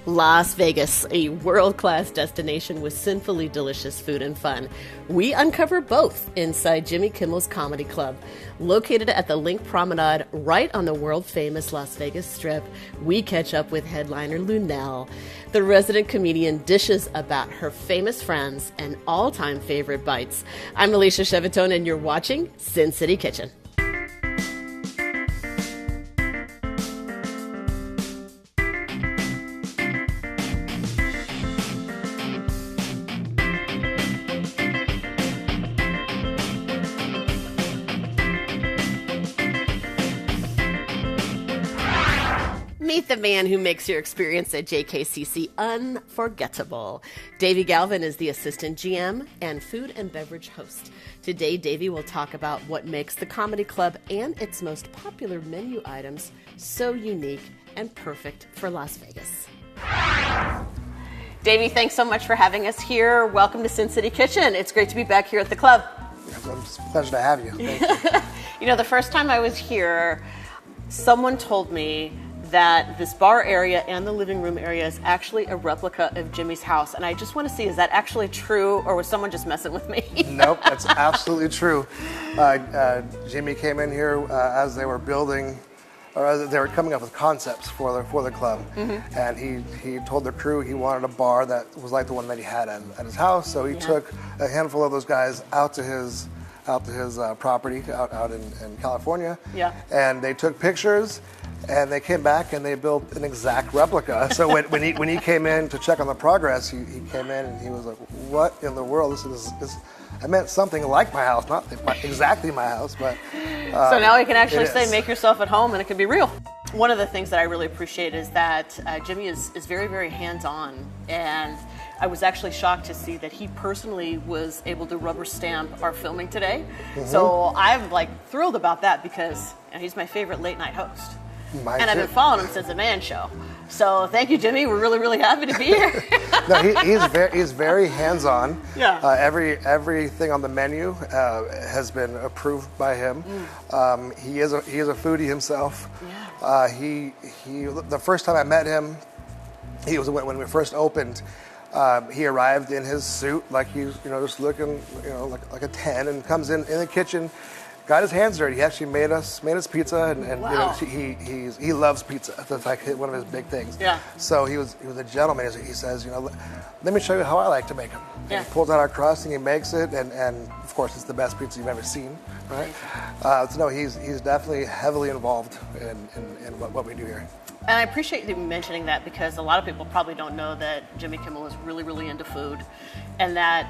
Las Vegas, a world-class destination with sinfully delicious food and fun. We uncover both inside Jimmy Kimmel's Comedy Club. Located at the Link Promenade right on the world-famous Las Vegas Strip, we catch up with headliner Luenell. The resident comedian dishes about her famous friends and all-time favorite bites. I'm Alicia Shevetone, and you're watching Sin City Kitchen. Meet the man who makes your experience at JKCC unforgettable. Davey Galvin is the assistant GM and food and beverage host. Today, Davey will talk about what makes the Comedy Club and its most popular menu items so unique and perfect for Las Vegas. Davey, thanks so much for having us here. Welcome to Sin City Kitchen. It's great to be back here at the club. It's a pleasure to have you. Thank you. You know, the first time I was here, someone told me that this bar area and the living room area is actually a replica of Jimmy's house. And I just want to see, is that actually true, or was someone just messing with me? Nope, that's absolutely true. Jimmy came in here as they were building, or as they were coming up with concepts for the club. Mm-hmm. And he told the crew he wanted a bar that was like the one that he had at his house. So he took a handful of those guys out to his property out in California. Yeah. And they took pictures. And they came back and they built an exact replica. So when he came in to check on the progress, he came in and he was like, "What in the world? This I meant something like my house, not exactly my house, but." So now we can actually say, "Make yourself at home," and it can be real. One of the things that I really appreciate is that Jimmy is very, very hands-on, and I was actually shocked to see that he personally was able to rubber stamp our filming today. Mm-hmm. So I'm thrilled about that because he's my favorite late night host. I've been following him since the Man Show. So thank you, Jimmy. We're really, really happy to be here. No, he's very hands-on. Yeah. Everything on the menu has been approved by him. He is a foodie himself. Yeah. He the first time I met him, he was when we first opened. He arrived in his suit, like he's just looking like a 10, and comes in the kitchen. Got his hands dirty. He actually made us pizza, and wow. He loves pizza. That's like one of his big things. Yeah. So he was a gentleman. He says, let me show you how I like to make them. Yeah. He pulls out our crust and he makes it, and of course it's the best pizza you've ever seen, right? So no, he's definitely heavily involved in what we do here. And I appreciate you mentioning that because a lot of people probably don't know that Jimmy Kimmel is really, really into food, and that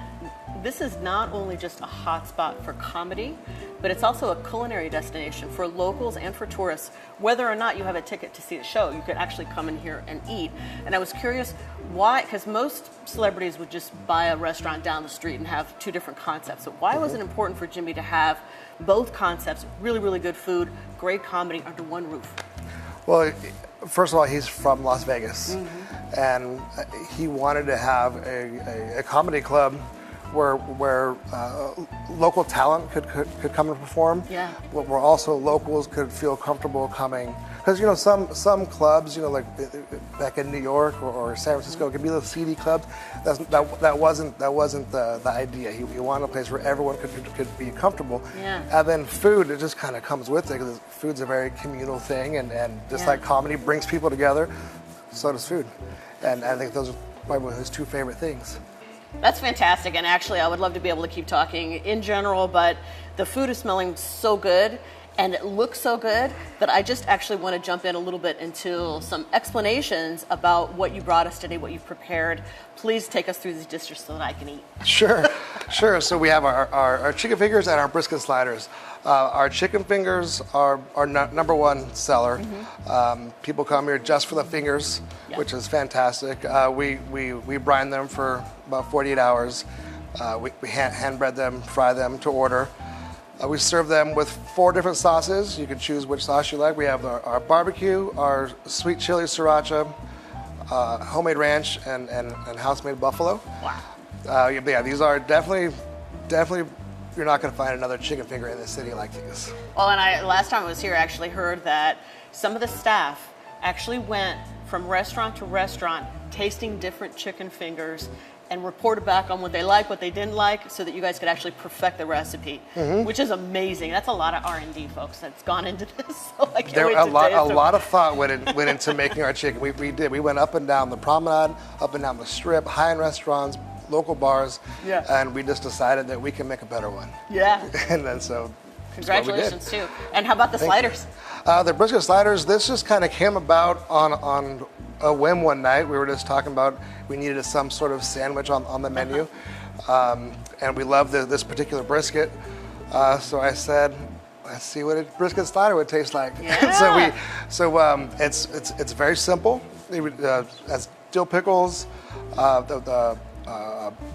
this is not only just a hot spot for comedy, but it's also a culinary destination for locals and for tourists. Whether or not you have a ticket to see the show, you could actually come in here and eat. And I was curious why, because most celebrities would just buy a restaurant down the street and have two different concepts. So why was it important for Jimmy to have both concepts, really, really good food, great comedy under one roof? Well, first of all, he's from Las Vegas, mm-hmm. and he wanted to have a comedy club where local talent could come and perform. Yeah. Where also locals could feel comfortable coming, because some clubs, like back in New York or San Francisco, it could be little seedy clubs. That wasn't the idea. He wanted a place where everyone could be comfortable. Yeah. And then food, it just kind of comes with it, because food's a very communal thing, and just like comedy brings people together, so does food. And I think those are probably his two favorite things. That's fantastic, and actually I would love to be able to keep talking in general, but the food is smelling so good and it looks so good that I just actually want to jump in a little bit into some explanations about what you brought us today, what you've prepared. Please take us through these dishes so that I can eat. Sure. So we have our chicken fingers and our brisket sliders. Our chicken fingers are our number one seller. Mm-hmm. People come here just for the fingers, which is fantastic. We brine them for about 48 hours. We hand bread them, fry them to order. We serve them with 4 different sauces. You can choose which sauce you like. We have our barbecue, our sweet chili sriracha, homemade ranch, and house-made buffalo. Wow. These are definitely, you're not going to find another chicken finger in the city like these. Well, and last time I was here, I actually heard that some of the staff actually went from restaurant to restaurant tasting different chicken fingers and reported back on what they like, what they didn't like, so that you guys could actually perfect the recipe, which is amazing. That's a lot of R&D, folks, that's gone into this. So I can't wait to taste a lot of thought went into making our chicken. We did. We went up and down the promenade, up and down the strip, high-end restaurants, local bars, and we just decided that we can make a better one. Yeah. And then so. Congratulations, too. And how about the sliders? The brisket sliders, this just kind of came about on a whim one night. We were just talking about we needed some sort of sandwich on the menu. And we loved this particular brisket. So I said, let's see what a brisket slider would taste like. Yeah. It's very simple. It has dill pickles, the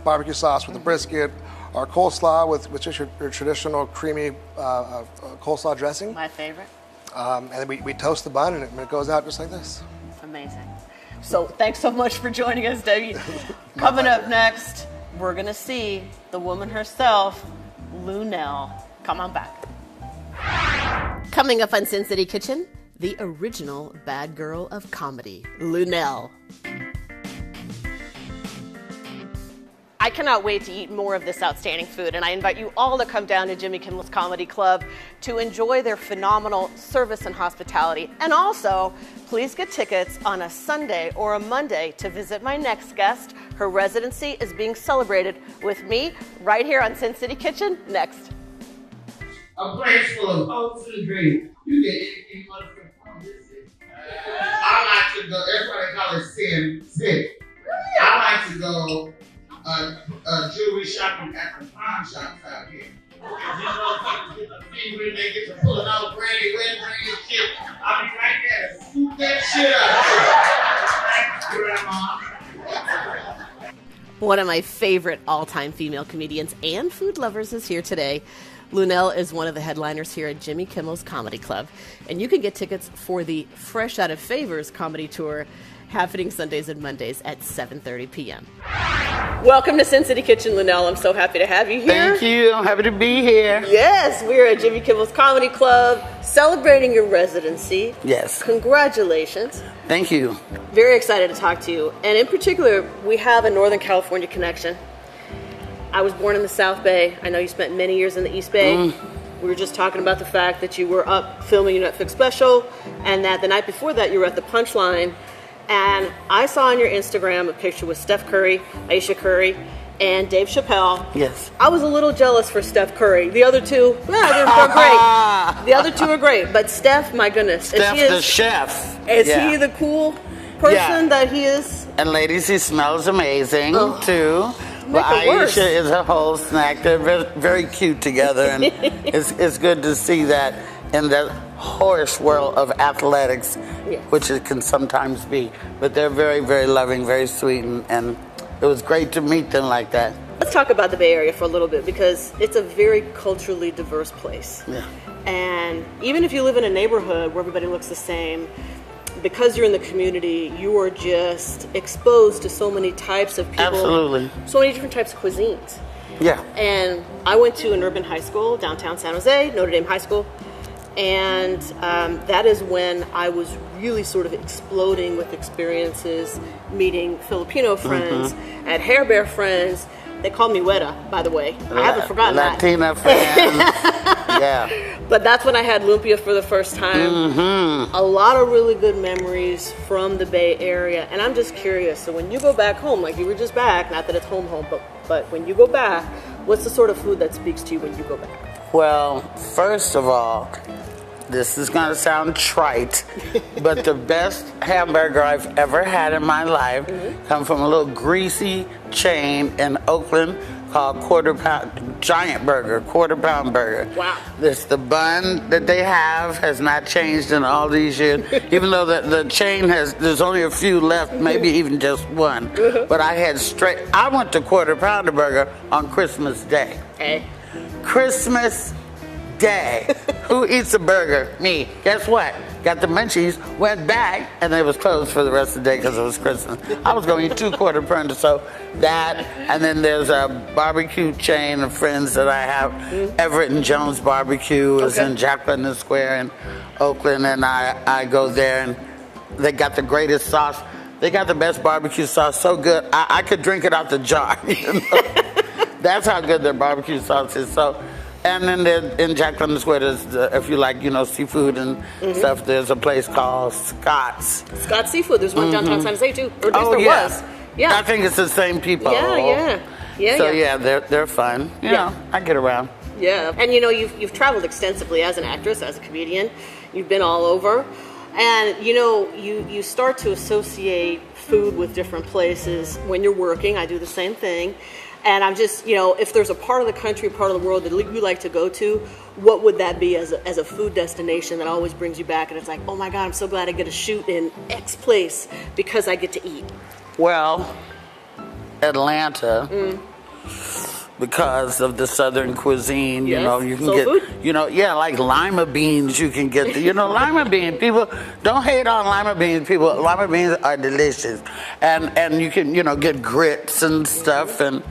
barbecue sauce with the brisket, our coleslaw with just your traditional creamy coleslaw dressing. My favorite. And then we toast the bun, and it goes out just like this. Amazing. So thanks so much for joining us, Debbie. Coming up next, we're going to see the woman herself, Luenell. Come on back. Coming up on Sin City Kitchen, the original bad girl of comedy, Luenell. I cannot wait to eat more of this outstanding food, and I invite you all to come down to Jimmy Kimmel's Comedy Club to enjoy their phenomenal service and hospitality. And also, please get tickets on a Sunday or a Monday to visit my next guest. Her residency is being celebrated with me right here on Sin City Kitchen next. A place full of hopes and dreams. You get anything you want from this city. I like to go, everybody call it Sin City. I like to go jewelry shopping at the pawn shops out here. You know, people get the finger and they get to pulling out brandy, wedding ring and shit. I'll be right there to scoop that shit up. Thanks, Grandma. One of my favorite all-time female comedians and food lovers is here today. Luenell is one of the headliners here at Jimmy Kimmel's Comedy Club, and you can get tickets for the Fresh Out of Favors comedy tour happening Sundays and Mondays at 7:30 p.m. Welcome to Sin City Kitchen, Luenell. I'm so happy to have you here. Thank you. I'm happy to be here. Yes, we're at Jimmy Kimmel's Comedy Club celebrating your residency. Yes. Congratulations. Thank you. Very excited to talk to you. And in particular, we have a Northern California connection. I was born in the South Bay. I know you spent many years in the East Bay. We were just talking about the fact that you were up filming your Netflix special, and that the night before that you were at the Punchline. And I saw on your Instagram a picture with Steph Curry, Alicia Curry, and Dave Chappelle. Yes. I was a little jealous for Steph Curry. The other two, they're great. The other two are great. But Steph, my goodness. Steph the chef. Is he the cool person that he is? And ladies, he smells amazing, too. But Aisha is a whole snack. They're very, very cute together. And it's good to see that in the horse world of athletics, which it can sometimes be. But they're very, very loving, very sweet, and it was great to meet them like that. Let's talk about the Bay Area for a little bit, because it's a very culturally diverse place. Yeah. And even if you live in a neighborhood where everybody looks the same, because you're in the community, you are just exposed to so many types of people. Absolutely. So many different types of cuisines. Yeah. And I went to an urban high school, downtown San Jose, Notre Dame High School. And that is when I was really sort of exploding with experiences, meeting Filipino friends, I had Hair Bear friends. They called me Weta, by the way. I haven't forgotten Latina friends. Yeah. But that's when I had lumpia for the first time. A lot of really good memories from the Bay Area. And I'm just curious, so when you go back home, like you were just back, not that it's home, but when you go back, what's the sort of food that speaks to you when you go back? Well, first of all, this is going to sound trite, but the best hamburger I've ever had in my life come from a little greasy chain in Oakland called Quarter Pound Burger. Wow. The bun that they have has not changed in all these years, even though the chain there's only a few left, maybe even just one. But I went to Quarter Pounder Burger on Christmas Day. Hey. Christmas Day. Who eats a burger? Me. Guess what? Got the munchies, went back, and they was closed for the rest of the day because it was Christmas. I was going to eat 2 Quarter Pounders, so that, and then there's a barbecue chain of friends that I have. Everett and Jones Barbecue is in Jacqueline Square in Oakland, and I go there, and they got the greatest sauce. They got the best barbecue sauce, so good. I could drink it out the jar. You know? That's how good their barbecue sauce is. So, and then in Jack London Square, if you like, seafood and stuff, there's a place called Scott's. Scott's Seafood. There's one downtown San Jose too. Or at least there was. Yeah. I think it's the same people. Yeah. So they're fun. You know, I get around. Yeah, and you've traveled extensively as an actress, as a comedian. You've been all over, and you start to associate food with different places when you're working. I do the same thing, and I'm just if there's a part of the country, part of the world that you like to go to, what would that be as a food destination that always brings you back? And it's like, oh my God, I'm so glad I get to shoot in X place because I get to eat. Well, Atlanta. Because of the Southern cuisine, you can soul get, food? like lima beans you can get. Lima bean, people don't hate on lima beans. Lima beans are delicious. And you can, get grits and stuff and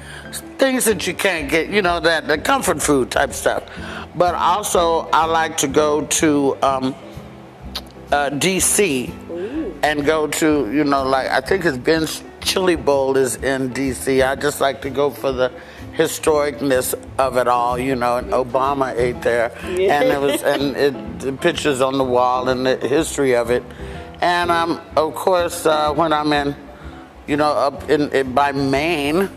things that you can't get, the comfort food type stuff. But also, I like to go to D.C. and go to, I think it's Ben's Chili Bowl is in D.C. I just like to go for the historicness of it all, and Obama ate there, and the pictures on the wall and the history of it, and of course when I'm in, up in by Maine,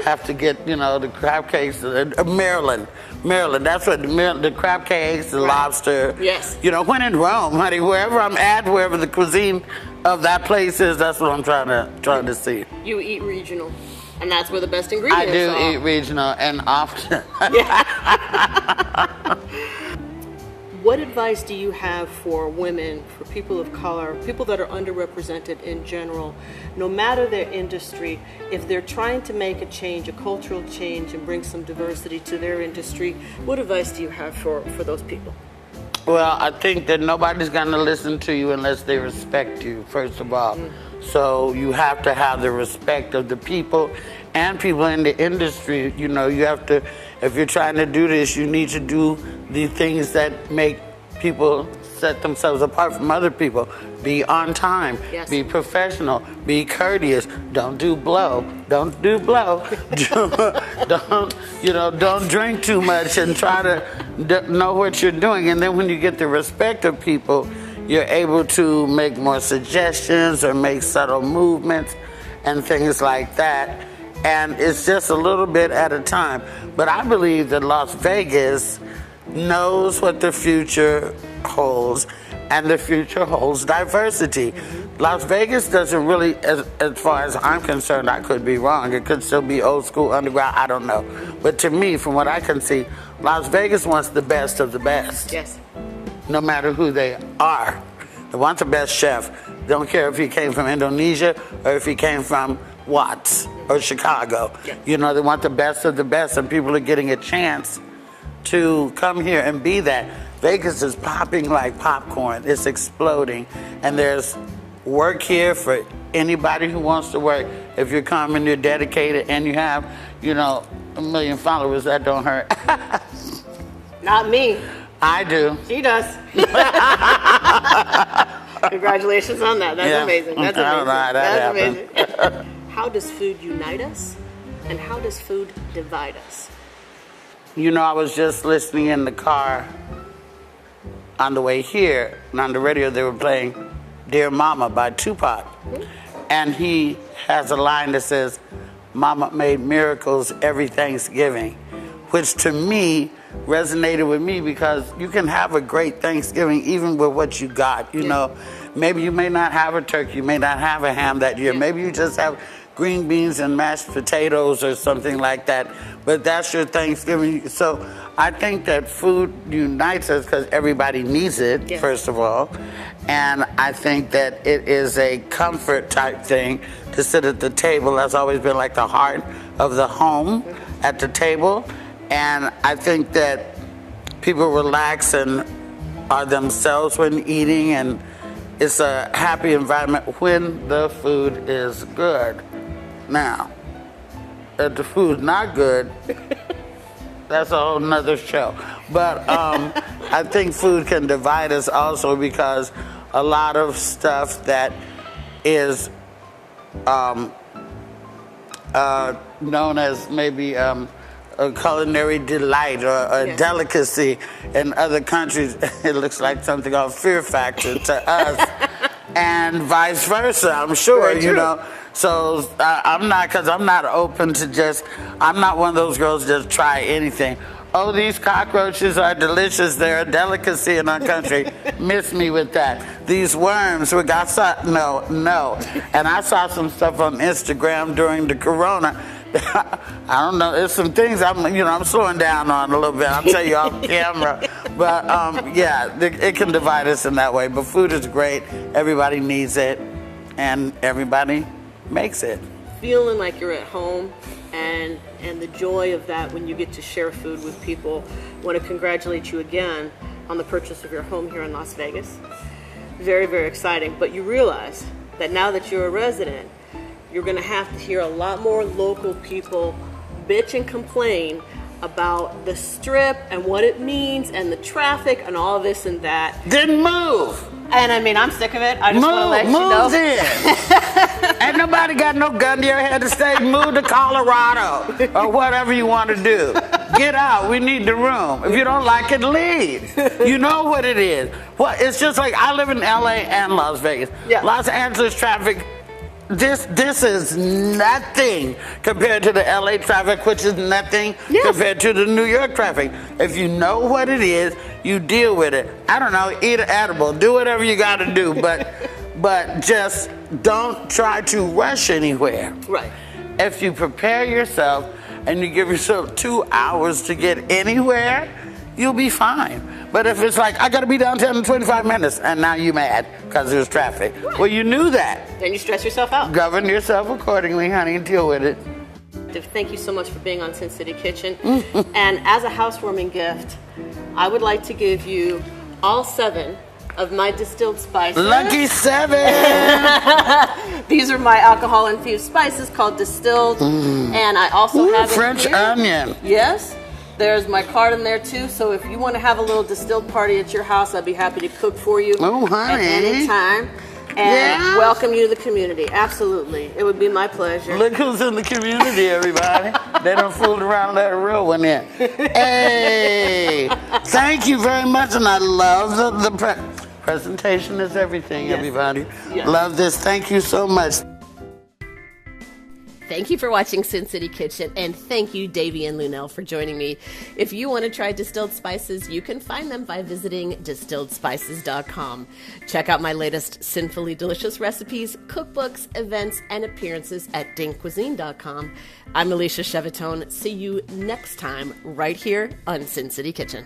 have to get the crab cakes, Maryland, that's what the crab cakes, the lobster, when in Rome, honey, wherever I'm at, wherever the cuisine of that place is, that's what I'm trying to see. You eat regional. And that's where the best ingredients are. I do eat regional, and often. What advice do you have for women, for people of color, people that are underrepresented in general, no matter their industry, if they're trying to make a change, a cultural change, and bring some diversity to their industry, what advice do you have for those people? Well, I think that nobody's going to listen to you unless they respect you, first of all. So you have to have the respect of the people and people in the industry. You have to, if you're trying to do this, you need to do the things that make people set themselves apart from other people. Be on time. Yes. Be professional. Be courteous. Don't do blow. Don't drink too much and try to know what you're doing. And then when you get the respect of people, you're able to make more suggestions or make subtle movements and things like that. And it's just a little bit at a time. But I believe that Las Vegas knows what the future holds, and the future holds diversity. Las Vegas doesn't really, as far as I'm concerned, I could be wrong. It could still be old school underground, I don't know. But to me, from what I can see, Las Vegas wants the best of the best. Yes. No matter who they are. They want the best chef. They don't care if he came from Indonesia or if he came from Watts or Chicago. Yeah. They want the best of the best, and people are getting a chance to come here and be that. Vegas is popping like popcorn. It's exploding. And there's work here for anybody who wants to work. If you're coming, you're dedicated, and you have, 1 million followers, that don't hurt. Not me. I do. She does. Congratulations on that. That's amazing. That's amazing. I don't know how that amazing. How does food unite us, and how does food divide us? I was just listening in the car on the way here, and on the radio they were playing Dear Mama by Tupac. And he has a line that says, Mama made miracles every Thanksgiving, which to me resonated with me, because you can have a great Thanksgiving even with what you got. Maybe you may not have a turkey, you may not have a ham that year, maybe you just have green beans and mashed potatoes or something like that, but that's your Thanksgiving. So I think that food unites us because everybody needs it, first of all, and I think that it is a comfort type thing to sit at the table. That's always been like the heart of the home, at the table, and I think that people relax and are themselves when eating, and it's a happy environment when the food is good. Now, if the food's not good, that's a whole nother show. But I think food can divide us also, because a lot of stuff that is known as maybe a culinary delight or a delicacy in other countries. It looks like something on Fear Factor to us, and vice versa, I'm sure, you know. So I'm not open to just, I'm not one of those girls that just try anything. Oh, these cockroaches are delicious. They're a delicacy in our country. Miss me with that. These worms, we got no. And I saw some stuff on Instagram during the corona. I don't know. There's some things I'm slowing down on a little bit. I'll tell you off camera. But it can divide us in that way. But food is great. Everybody needs it, and everybody makes it. Feeling like you're at home, and the joy of that when you get to share food with people. I want to congratulate you again on the purchase of your home here in Las Vegas. Very, very exciting. But you realize that now that you're a resident, you're going to have to hear a lot more local people bitch and complain about the Strip and what it means and the traffic and all this and that. Then move. And I mean, I'm sick of it. I just want to let you know. Move in. Ain't nobody got no gun to your head to say move to Colorado or whatever you want to do. Get out. We need the room. If you don't like it, leave. You know what it is. Well, it's just like I live in LA and Las Vegas. Yeah. Los Angeles traffic. This is nothing compared to the LA traffic, which is nothing compared to the New York traffic. If you know what it is, you deal with it. I don't know, eat an edible, do whatever you got to do, but just don't try to rush anywhere. Right. If you prepare yourself and you give yourself 2 hours to get anywhere, you'll be fine. But if it's like, I got to be downtown in 25 minutes, and now you're mad because there's traffic. Right. Well, you knew that. Then you stress yourself out. Govern yourself accordingly, honey, and deal with it. Thank you so much for being on Sin City Kitchen. And as a housewarming gift, I would like to give you all 7 of my distilled spices. Lucky 7! These are my alcohol-infused spices called distilled. And I also have French onion. Yes. There's my card in there too, so if you want to have a little distilled party at your house, I'd be happy to cook for you at any time and welcome you to the community. Absolutely. It would be my pleasure. Look who's in the community, everybody. They done fooled around and let a real one in. Hey! Thank you very much, and I love the presentation is everything, everybody. Yes. Love this. Thank you so much. Thank you for watching Sin City Kitchen, and thank you, Davey and Luenell, for joining me. If you want to try distilled spices, you can find them by visiting distilledspices.com. Check out my latest sinfully delicious recipes, cookbooks, events, and appearances at dinkcuisine.com. I'm Alicia Shevetone. See you next time right here on Sin City Kitchen.